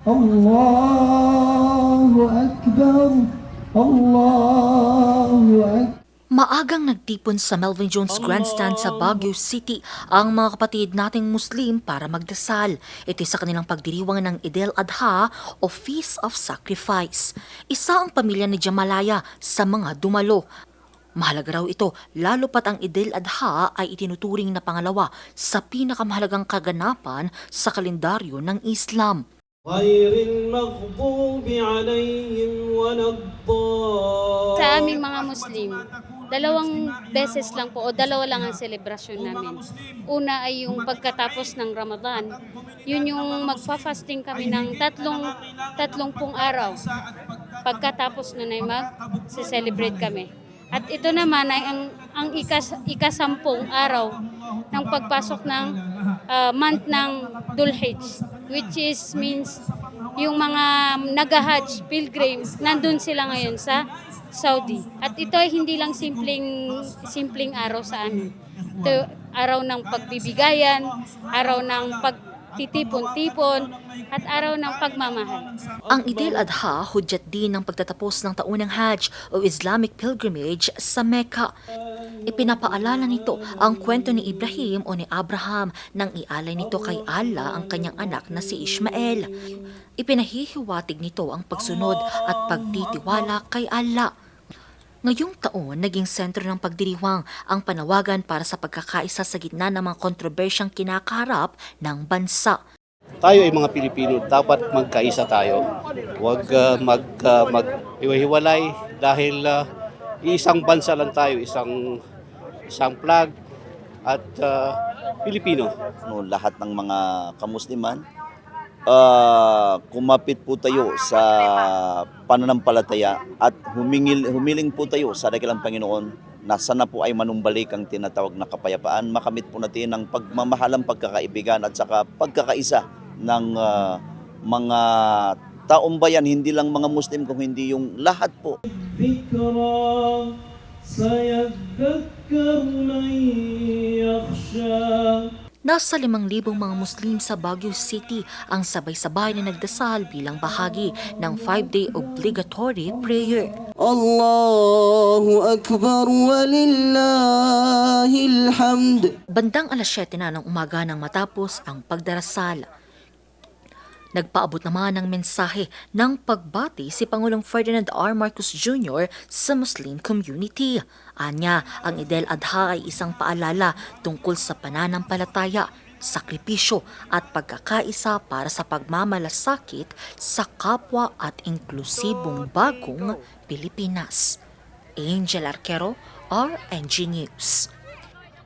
Allahu Akbar, Allahu Akbar. Maagang nagtipon sa Melvin Jones Grandstand sa Baguio City ang mga kapatid nating Muslim para magdasal. Ito sa kanilang pagdiriwang ng Eid al-Adha o Feast of Sacrifice. Isa ang pamilya ni Jamalaya sa mga dumalo. Mahalaga raw ito, lalo pat ang Eid al-Adha ay itinuturing na pangalawa sa pinakamahalagang kaganapan sa kalendaryo ng Islam. غير المغضوب عليهم ولا الضالين. Sa aming mga Muslim, dalawang beses lang po o dalawa lang ang selebrasyon namin. Una ay yung pagkatapos ng Ramadan. Yun yung magfa-fasting kami ng tatlong pung araw. Pagkatapos nun ay mag-celebrate kami. At ito naman ay ang ikasampung araw ng pagpasok ng month ng Dhul-Hijjah, which means yung mga nag-Hajj pilgrims, nandun sila ngayon sa Saudi. At ito ay hindi lang simpleng araw sa amin. Ito araw ng pagbibigayan, araw ng pagtitipon-tipon, at araw ng pagmamahal. Ang Eid al-Adha, hudyat din ng pagtatapos ng taunang Hajj o Islamic pilgrimage sa Mecca. Ipinapaalala nito ang kwento ni Ibrahim o ni Abraham nang ialay nito kay Allah ang kanyang anak na si Ishmael. Ipinahihiwatig nito ang pagsunod at pagtitiwala kay Allah. Ngayong taon, naging sentro ng pagdiriwang ang panawagan para sa pagkakaisa sa gitna ng mga kontrobersyang kinakaharap ng bansa. Tayo ay mga Pilipino, dapat magkaisa tayo. Huwag mag-iwahiwalay dahil isang bansa lang tayo, isang flag at Pilipino. Lahat ng mga kamusliman, kumapit po tayo sa pananampalataya at humiling po tayo sa dakilang Panginoon na sana po ay manumbalik ang tinatawag na kapayapaan, makamit po natin ang pagmamahalang pagkakaibigan at saka pagkakaisa ng mga taong bayan, hindi lang mga Muslim kung hindi yung lahat po. ذكرى سيذكر من يخشى. Nasa 5,000 mga Muslim sa Baguio City ang sabay-sabay na nagdasal bilang bahagi ng 5-day obligatory prayer. Allahu Akbar walillahil hamd. Bandang alas 7 na ng umaga nang matapos ang pagdarasal. Nagpaabot naman ng mensahe ng pagbati si Pangulong Ferdinand R. Marcos Jr. sa Muslim community. Anya, ang Eid al-Adha ay isang paalala tungkol sa pananampalataya, sakripisyo at pagkakaisa para sa pagmamalasakit sa kapwa at inklusibong bagong Pilipinas. Angel Arquero, RNG News.